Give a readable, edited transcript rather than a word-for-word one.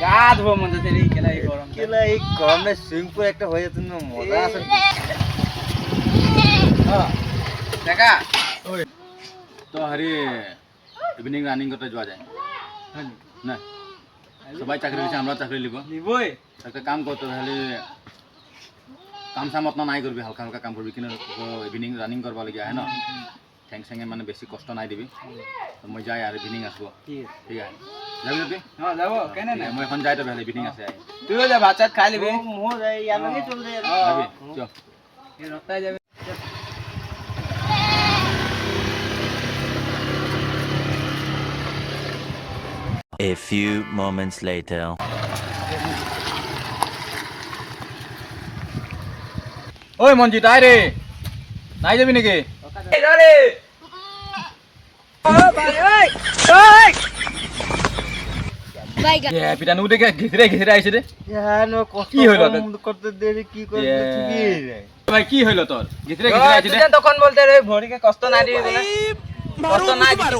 গা ধোবো মনে হচ্ছে এই গরমে সুইমিং পুল একটা হয়ে যেত না, মজা আছে। দেখা ওই তো হারি ইভিনিং রানিং করতে যাওয়া যায় না? সবাই চাকরি দিচ্ছে, আমরা চাকরি লিব নিবই একটা কাম করতে তাহলে কাম চাম অতনা নাই করবি, হালকা হালকা কাম করবি, কিন্তু ইভিনিং রানিং করবা লগিয়া হয় না, ঠেং চেঙে মানে বেছি কষ্ট নাই দিবি। তো মই যাই আর ইভিনিং আসবো, ঠিক আছে? যাবি তুই? হ্যাঁ যাবো কেন না মই এখন যাই তো ভালে ইভিনিং আছে। তুইও যা ভাত চাত খাই লিবি মোর ইয়ার লগে চল যায়। যাবি চল। এই রক্তায় যাবে A few moments later. ওই মঞ্জিত আয় রে, নাই যাবি নাকি? পিটানো দেখে ঘিচড়ে ঘিচড়ে আইছে রে। ইয়ানো কষ্ট কি হইলো তোর? করতে দেরি কি করতে ঠিকই রে। ভাই কি হইলো তোর? ঘিচড়ে ঘিচড়ে আইছে রে। তুই তখন বলতে রে ভরিকে কষ্ট না দিবি বলে কষ্ট না দিবি